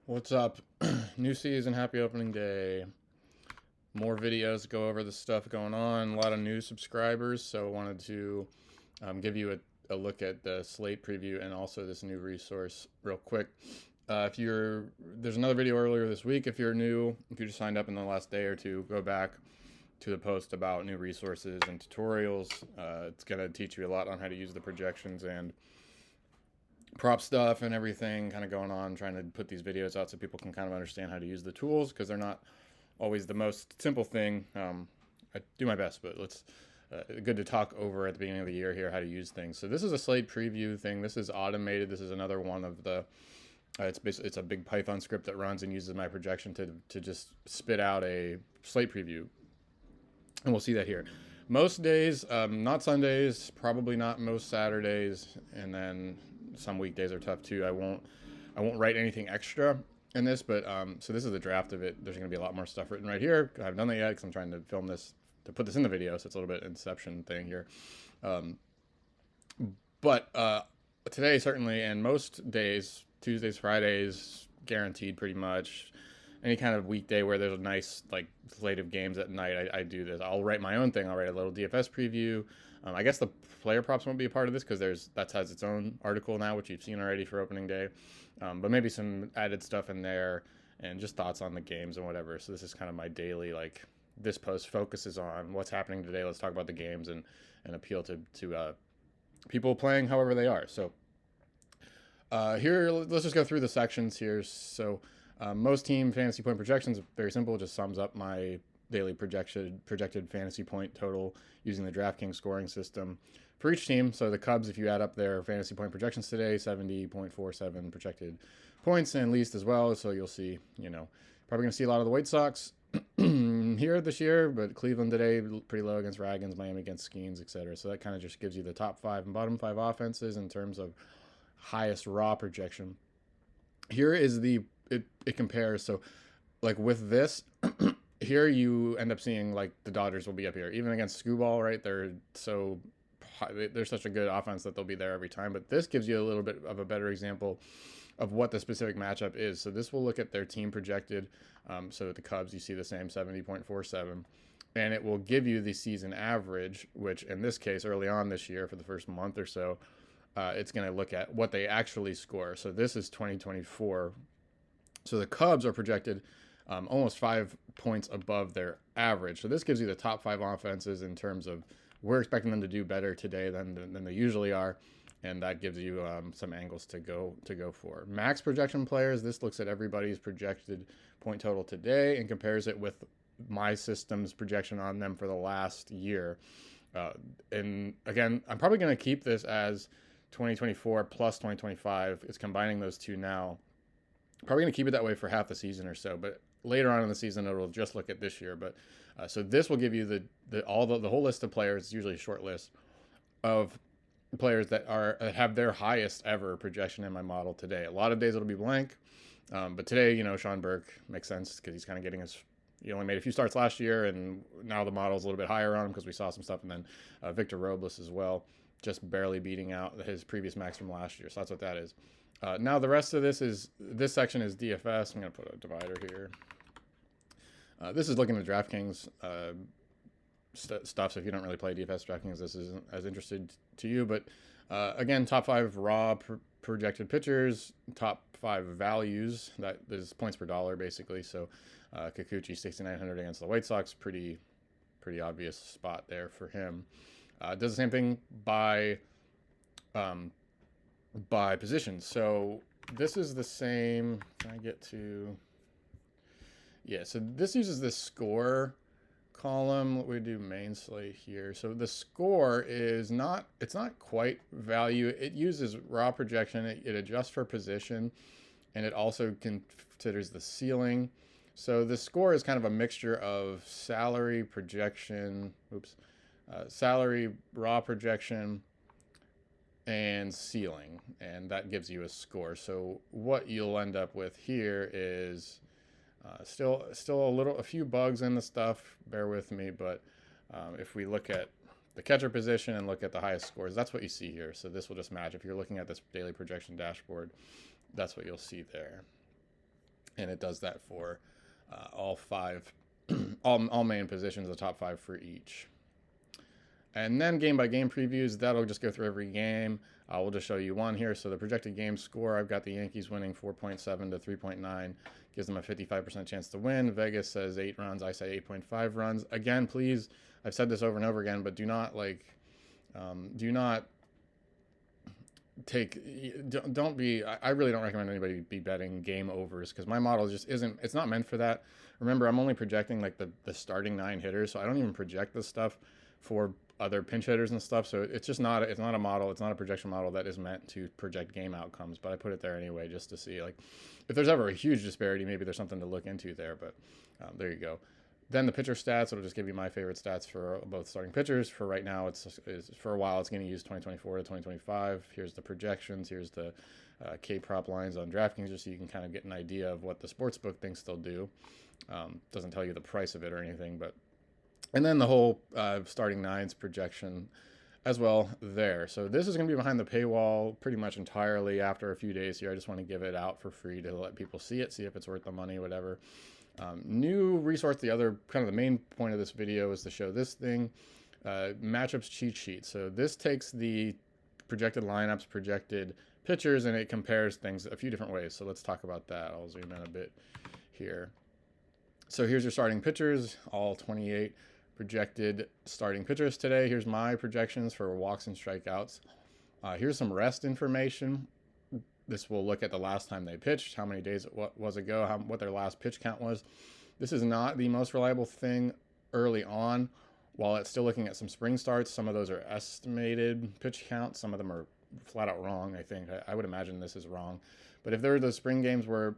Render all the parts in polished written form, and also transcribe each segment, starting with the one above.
What's up? New season, happy opening day. More videos to go over the stuff going on. A lot of new subscribers, so I wanted to give you a look at the Slate preview and also this new resource real quick. If you're There's another video earlier this week. If you're new, if you just signed up in the last day or two, go back to the post about new resources and tutorials. It's gonna teach you a lot on how to use the projections and prop stuff and everything kind of going on, trying to put these videos out so people can kind of understand how to use the tools because they're not always the most simple thing. I do my best, but let's good to talk over at the beginning of the year here how to use things. So this is a Slate preview thing. This is automated. This is another one of the. It's a big Python script that runs and uses my projection to just spit out a Slate preview, and we'll see that here. Most days, not Sundays, probably not most Saturdays, and then some weekdays are tough too. I won't write anything extra in this, but so this is the draft of it. There's going to be a lot more stuff written right here. I haven't done that yet because I'm trying to film this to put this in the video, so it's a little bit Inception thing here. Um, but today certainly, and most days, Tuesdays, Fridays, guaranteed pretty much. Any kind of weekday where there's a nice like slate of games at night, I do this. I'll write my own thing. I'll write a little DFS preview. I guess the player props won't be a part of this because that has its own article now, which you've seen already for opening day. But maybe some added stuff in there and just thoughts on the games and whatever. So this is kind of my daily like. This post focuses on what's happening today. Let's talk about the games and appeal to people playing however they are. So here, let's just go through the sections here. So most team fantasy point projections, very simple, just sums up my daily projected fantasy point total using the DraftKings scoring system for each team. So the Cubs, if you add up their fantasy point projections today, 70.47 projected points and least as well. So you'll see, probably going to see a lot of the White Sox here this year, but Cleveland today pretty low against Dragons, Miami against Skeens, etc. So that kind of just gives you the top five and bottom five offenses in terms of highest raw projection. Here is it compares. So like with this, here you end up seeing like the Dodgers will be up here even against Scooball, right? They're such a good offense that they'll be there every time. But this gives you a little bit of a better example of what the specific matchup is. So this will look at their team projected. So the Cubs, you see the same 70.47. And it will give you the season average, which in this case, early on this year, for the first month or so, it's going to look at what they actually score. So this is 2024. So the Cubs are projected almost 5 points above their average. So this gives you the top five offenses in terms of we're expecting them to do better today than they usually are, and that gives you some angles to go for. Max projection players. This looks at everybody's projected point total today and compares it with my system's projection on them for the last year. And again, I'm probably going to keep this as 2024 plus 2025. It's combining those two now. Probably going to keep it that way for half the season or so, but later on in the season it'll just look at this year. But so this will give you the whole list of players. It's usually a short list of players that have their highest ever projection in my model today. A lot of days it'll be blank, but today, Sean Burke makes sense because he's kind of getting his. He only made a few starts last year, and now the model's a little bit higher on him because we saw some stuff, and then Victor Robles as well, just barely beating out his previous max from last year. So that's what that is. Now the rest of this section is DFS. I'm going to put a divider here. This is looking at DraftKings stuff. So if you don't really play DFS DraftKings, this isn't as interested to you. But again, top five raw projected pitchers, top five values. That is points per dollar basically. So Kikuchi 6,900 against the White Sox, pretty obvious spot there for him. Does the same thing by position. So this is the same. Can I get to? Yeah. So this uses the score column. We do main slate here. So the score is not. It's not quite value. It uses raw projection. It adjusts for position, and it also considers the ceiling. So the score is kind of a mixture of salary projection. Salary raw projection and ceiling, and that gives you a score. So what you'll end up with here is still a few bugs in the stuff. Bear with me, but if we look at the catcher position and look at the highest scores, that's what you see here. So this will just match. If you're looking at this daily projection dashboard, that's what you'll see there. and it does that for all five, all main positions, the top five for each. And then game by game previews, that'll just go through every game. We'll just show you one here. So the projected game score, I've got the Yankees winning 4.7 to 3.9. Gives them a 55% chance to win. Vegas says 8 runs. I say 8.5 runs. Again, please, I've said this over and over again, but do not don't be, I really don't recommend anybody be betting game overs, because my model just isn't, it's not meant for that. Remember, I'm only projecting like the starting 9 hitters, so I don't even project this stuff for other pinch hitters and stuff. So it's just not, it's not a model, it's not a projection model that is meant to project game outcomes, but I put it there anyway just to see, like, if there's ever a huge disparity, maybe there's something to look into there. But there you go. Then the pitcher stats, it'll just give you my favorite stats for both starting pitchers. For right now, it's for a while, it's going to use 2024 to 2025. Here's the projections. Here's the K-prop lines on DraftKings, just so you can kind of get an idea of what the sportsbook thinks they'll do. Doesn't tell you the price of it or anything, but, and then the whole starting 9s projection as well there. So this is going to be behind the paywall pretty much entirely after a few days here. I just want to give it out for free to let people see it, see if it's worth the money, whatever. New resource, the other kind of the main point of this video is to show this thing, matchups cheat sheet. So this takes the projected lineups, projected pitchers, and it compares things a few different ways. So let's talk about that. I'll zoom in a bit here. So here's your starting pitchers, all 28 projected starting pitchers today. Here's my projections for walks and strikeouts. Here's some rest information. This will look at the last time they pitched, how many days it was ago, what their last pitch count was. This is not the most reliable thing early on. While it's still looking at some spring starts, some of those are estimated pitch counts. Some of them are flat out wrong, I think. I would imagine this is wrong. But if there were those spring games where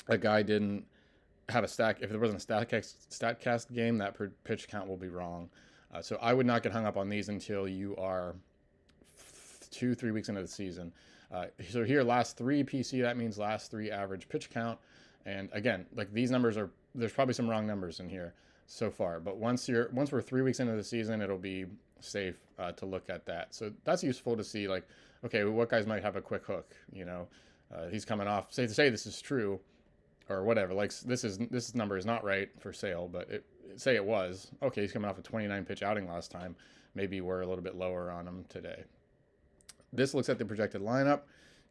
a guy didn't have a stack, if there wasn't a StatCast game, that pitch count will be wrong. So I would not get hung up on these until you are 2-3 weeks into the season. So here, last 3 PC, that means last 3 average pitch count. And again, like, these numbers are, there's probably some wrong numbers in here so far. But once we're 3 weeks into the season, it'll be safe to look at that. So that's useful to see, like, okay, what guys might have a quick hook, you know. He's coming off, say this is true or whatever, like this number is not right for sale, but say it was, okay, he's coming off a 29 pitch outing last time. Maybe we're a little bit lower on him today. This looks at the projected lineup,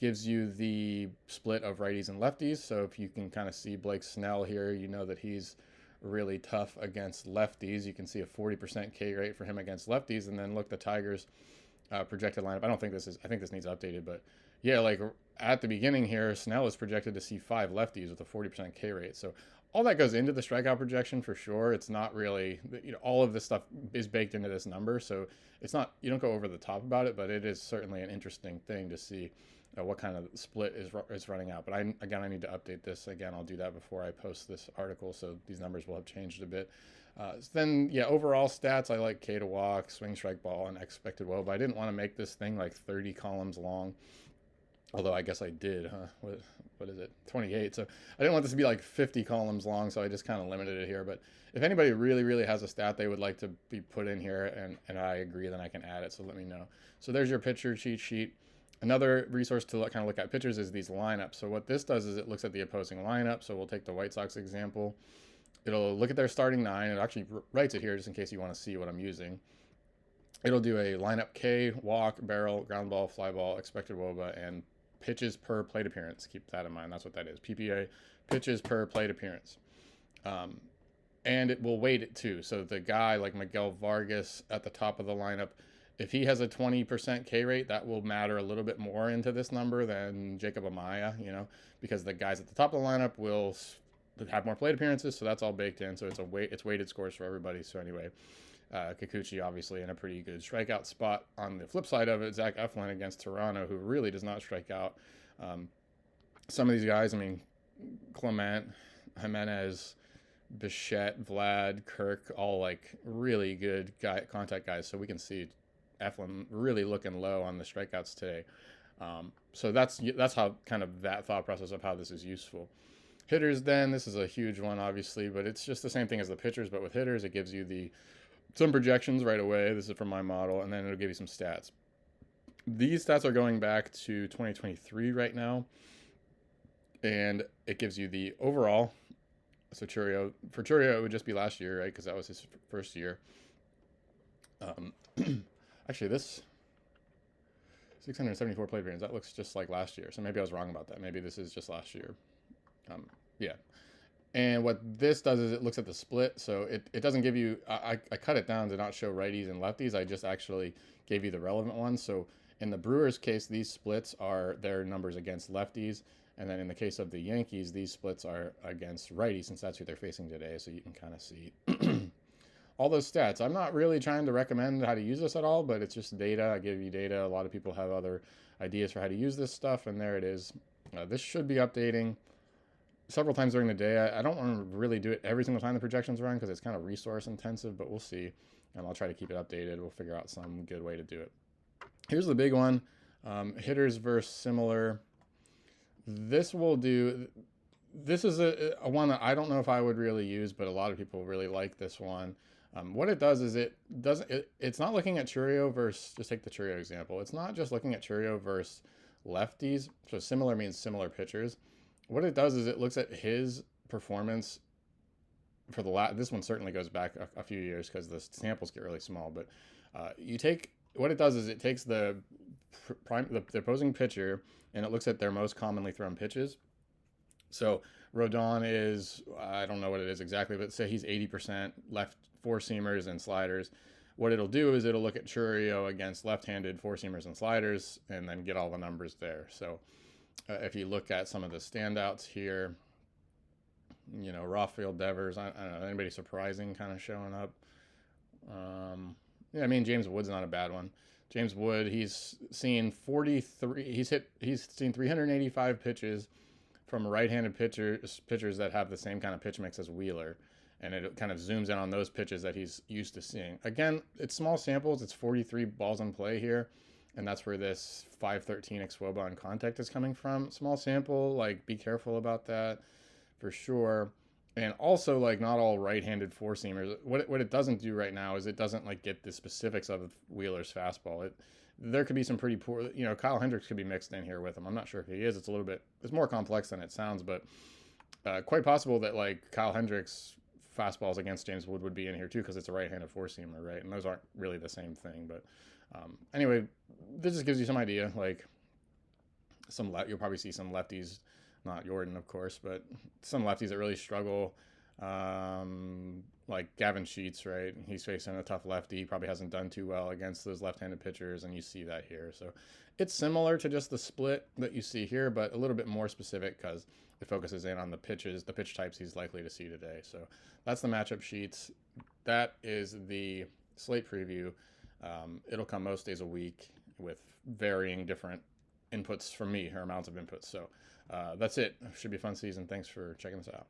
gives you the split of righties and lefties. So if you can kind of see Blake Snell here, you know that he's really tough against lefties. You can see a 40% K rate for him against lefties. And then look, the Tigers projected lineup. I think this needs updated, but yeah, like at the beginning here, Snell is projected to see 5 lefties with a 40% K rate. So all that goes into the strikeout projection for sure. It's not really, you know, all of this stuff is baked into this number. So it's not, you don't go over the top about it, but it is certainly an interesting thing to see what kind of split is running out. But I need to update this. Again, I'll do that before I post this article, so these numbers will have changed a bit. Then, yeah, overall stats, I like K to walk, swing, strike, ball, and expected WOBA. I didn't want to make this thing like 30 columns long, although I guess I did, huh? What is it? 28. So I didn't want this to be like 50 columns long, so I just kind of limited it here. But if anybody really, really has a stat they would like to be put in here, and I agree, then I can add it, so let me know. So there's your pitcher cheat sheet. Another resource to kind of look at pitchers is these lineups. So what this does is it looks at the opposing lineup. So we'll take the White Sox example. It'll look at their starting 9. It actually writes it here just in case you want to see what I'm using. It'll do a lineup K, walk, barrel, ground ball, fly ball, expected WOBA, and pitches per plate appearance. Keep that in mind. That's what that is. PPA, pitches per plate appearance. And it will weight it too. So the guy like Miguel Vargas at the top of the lineup, if he has a 20% K rate, that will matter a little bit more into this number than Jacob Amaya, you know, because the guys at the top of the lineup will have more plate appearances. So that's all baked in. So it's weighted scores for everybody. So anyway, Kikuchi obviously in a pretty good strikeout spot. On the flip side of it, Zach Eflin against Toronto, who really does not strike out. Some of these guys, I mean, Clement, Jimenez, Bichette, Vlad, Kirk, all like really good contact guys. So we can see Eflin really looking low on the strikeouts today. So that's how kind of that thought process of how this is useful. Hitters, then, this is a huge one, obviously, but it's just the same thing as the pitchers, but with hitters, it gives you some projections right away. This is from my model, and then it'll give you some stats. These stats are going back to 2023 right now. and it gives you the overall. So for Churio, it would just be last year, right? Because that was his first year. Um, actually, this 674 play variance, that looks just like last year. So maybe I was wrong about that. Maybe this is just last year. Yeah. And what this does is it looks at the split. So it doesn't give you, I cut it down to not show righties and lefties. I just actually gave you the relevant ones. So in the Brewers case, these splits are their numbers against lefties. And then in the case of the Yankees, these splits are against righties, since that's who they're facing today. So you can kind of see all those stats. I'm not really trying to recommend how to use this at all, but it's just data. I give you data. A lot of people have other ideas for how to use this stuff, and there it is. This should be updating several times during the day. I don't want to really do it every single time the projections run because it's kind of resource intensive, but we'll see. And I'll try to keep it updated. We'll figure out some good way to do it. Here's the big one. Hitters versus similar. This will do. This is a one that I don't know if I would really use, but a lot of people really like this one. What it does is it's not looking at Churio versus, just take the Churio example. It's not just looking at Churio versus lefties. So similar means similar pitchers. What it does is it looks at his performance for this one certainly goes back a few years because the samples get really small, but what it does is it takes the opposing pitcher and it looks at their most commonly thrown pitches. So Rodon is, I don't know what it is exactly, but say he's 80% left four-seamers and sliders. What it'll do is it'll look at Churio against left-handed four-seamers and sliders and then get all the numbers there. So if you look at some of the standouts here, Rafael Devers, I don't know, anybody surprising kind of showing up. Yeah, I mean, James Wood's not a bad one. James Wood, he's seen 43, he's seen 385 pitches from right-handed pitchers that have the same kind of pitch mix as Wheeler. And it kind of zooms in on those pitches that he's used to seeing. Again, it's small samples. It's 43 balls in play here. And that's where this 513 xwOBA on contact is coming from. Small sample, be careful about that for sure. And also, not all right-handed four-seamers. What it doesn't do right now is it doesn't, get the specifics of Wheeler's fastball. There could be some pretty poor, Kyle Hendricks could be mixed in here with him. I'm not sure if he is. It's more complex than it sounds, but quite possible that, Kyle Hendricks' fastballs against James Wood would be in here too because it's a right-handed four-seamer, right? And those aren't really the same thing. But anyway, this just gives you some idea. You'll probably see some lefties, not Jordan, of course, but some lefties that really struggle, like Gavin Sheets, right? He's facing a tough lefty. He probably hasn't done too well against those left-handed pitchers, and you see that here. So it's similar to just the split that you see here, but a little bit more specific because it focuses in on the pitch types he's likely to see today. So that's the matchup sheets. That is the slate preview. It'll come most days a week with varying different inputs from me, or amounts of inputs. So that's it. Should be a fun season. Thanks for checking this out.